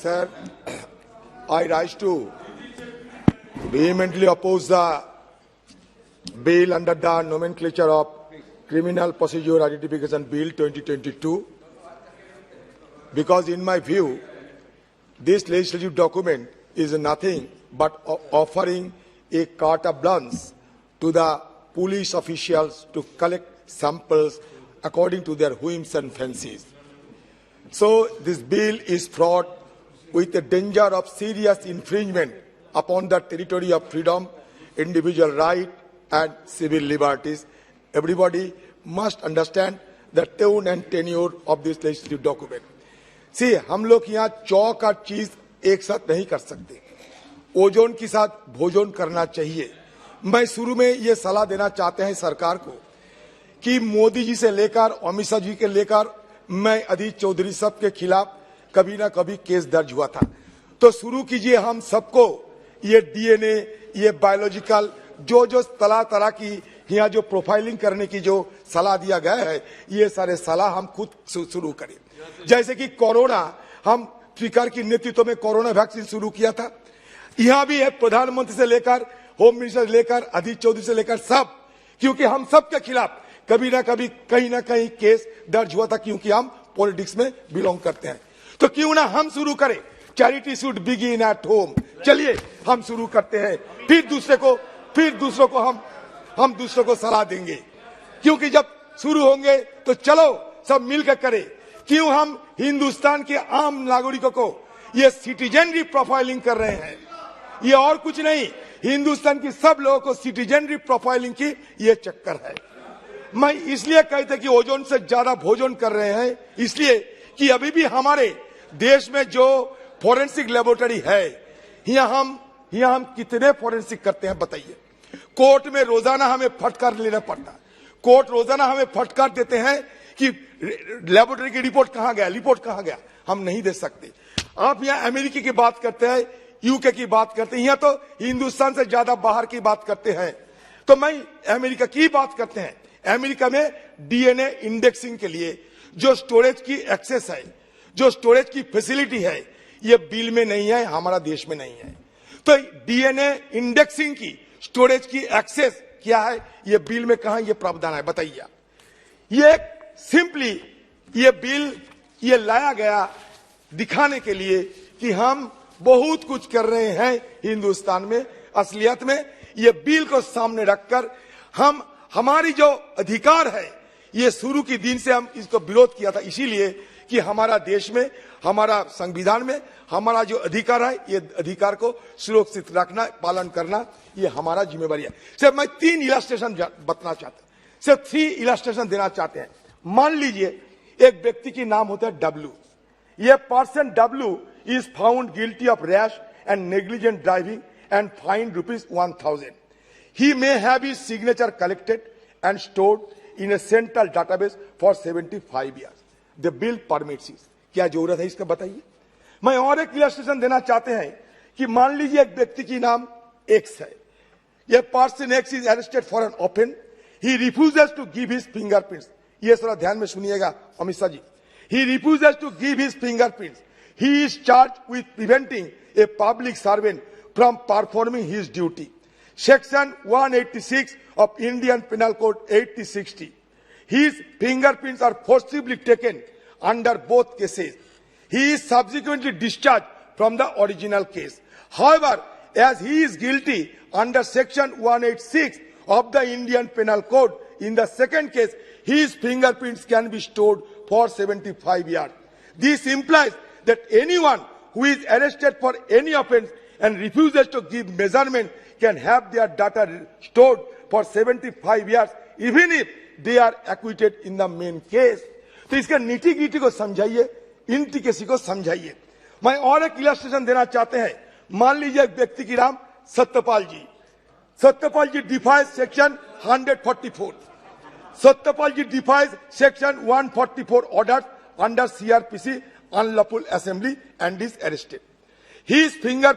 Sir, I rise to vehemently oppose the bill under the nomenclature of Criminal Procedure Identification Bill 2022 because in my view, this legislative document is nothing but offering a carte blanche to the police officials to collect samples according to their whims and fancies. So this bill is fraught with the danger of serious infringement upon the territory of freedom, individual right and civil liberties. Everybody must understand the tone and tenure of this legislative document. See, हम लोग यहाँ चौक और चीज एक साथ नहीं कर सकते. ओजोन के साथ भोजन करना चाहिए. मैं शुरू में ये सलाह देना चाहते हैं सरकार को कि मोदी जी से लेकर अमित शाह जी के लेकर मैं अधीर चौधरी सब के खिलाफ कभी ना कभी केस दर्ज हुआ था. तो शुरू कीजिए हम सबको ये डीएनए, ये बायोलॉजिकल जो तरह तरह की यहाँ जो प्रोफाइलिंग करने की जो सलाह दिया गया है, ये सारे सलाह हम खुद शुरू करें. जैसे कि कोरोना, हम स्पीकर की नेतृत्व में कोरोना वैक्सीन शुरू किया था. यहाँ भी है प्रधानमंत्री से लेकर होम मिनिस्टर से लेकर अधीर चौधरी से लेकर सब, क्योंकि हम सब के खिलाफ कभी ना कभी कहीं ना कहीं केस दर्ज हुआ था, क्योंकि हम पॉलिटिक्स में बिलोंग करते हैं. तो क्यों ना हम शुरू करें. Charity should begin at home. चलिए हम शुरू करते हैं, फिर दूसरों को हम दूसरों को सलाह देंगे, क्योंकि जब शुरू होंगे तो चलो सब मिलकर करें. क्यों हम हिंदुस्तान के आम नागरिकों को ये सिटीजनरी प्रोफाइलिंग कर रहे हैं? ये और कुछ नहीं, हिंदुस्तान की सब लोगों को सिटीजनरी प्रोफाइलिंग की ये चक्कर है. मैं इसलिए कहते कि ओजोन से ज्यादा भोजन कर रहे हैं, इसलिए कि अभी भी हमारे देश में जो फोरेंसिक लेबोरेटरी है, यहाँ हम कितने फोरेंसिक करते हैं बताइए. कोर्ट में रोजाना हमें फटकार लेना पड़ता. कोर्ट रोजाना हमें फटकार देते हैं कि लेबोरेटरी की रिपोर्ट कहां गया, हम नहीं दे सकते. आप यहाँ अमेरिका की बात करते हैं, यूके की बात करते हैं, यहाँ तो हिंदुस्तान से ज्यादा बाहर की बात करते हैं. तो मैं अमेरिका की बात करते हैं. अमेरिका में डीएनए इंडेक्सिंग के लिए जो स्टोरेज की एक्सेस है, जो स्टोरेज की फैसिलिटी है, ये बिल में नहीं है, हमारा देश में नहीं है. तो डीएनए इंडेक्सिंग की स्टोरेज की एक्सेस क्या है, ये बिल में कहां ये प्रावधान है बताइए. ये सिंपली ये बिल ये लाया गया दिखाने के लिए कि हम बहुत कुछ कर रहे हैं हिंदुस्तान में. असलियत में ये बिल को सामने रखकर हम हमारी जो अधिकार है, ये शुरू के दिन से हम इसको विरोध किया था, इसीलिए कि हमारा देश में, हमारा संविधान में हमारा जो अधिकार है, ये अधिकार को सुरक्षित रखना, पालन करना, ये हमारा जिम्मेवारी है. सिर्फ मैं 3 इलस्ट्रेशन बताना चाहता हूं, सिर्फ 3 इलस्ट्रेशन देना चाहते हैं. मान लीजिए एक व्यक्ति की नाम होता है डब्ल्यू. ये person W is found guilty of rash and negligent driving and fine ₹1000. He may have his signature collected and stored in a central database for 75 years. The bill permits it. क्या जरूरत है इसका बताइए. मैं और एक illustration देना चाहते हैं कि मान लीजिए एक व्यक्ति की नाम एक्स है. ये person X is arrested for an offence. He refuses to give his fingerprints. ये थोड़ा ध्यान में सुनिएगा Amit Shah ji. He refuses to give his fingerprints. He is charged with preventing a public servant from performing his duty. Section 186 of Indian Penal Code 8060. His fingerprints are forcibly taken under both cases. He is subsequently discharged from the original case. However, as he is guilty under Section 186 of the Indian Penal Code, in the second case, his fingerprints can be stored for 75 years. This implies that anyone who is arrested for any offense and refuses to give measurement can have their data stored for 75 years even if they are acquitted in the main case. तो इसका नीति गीटी को समझाइए, इंटीकेसी को समझाइए. मैं और एक इलस्ट्रेशन देना चाहते हैं. मान लीजिए एक व्यक्ति की नाम Satyapal ji. Satyapal ji defies section 144. Satyapal ji defies section 144 order under CRPC unlawful assembly and is arrested. His finger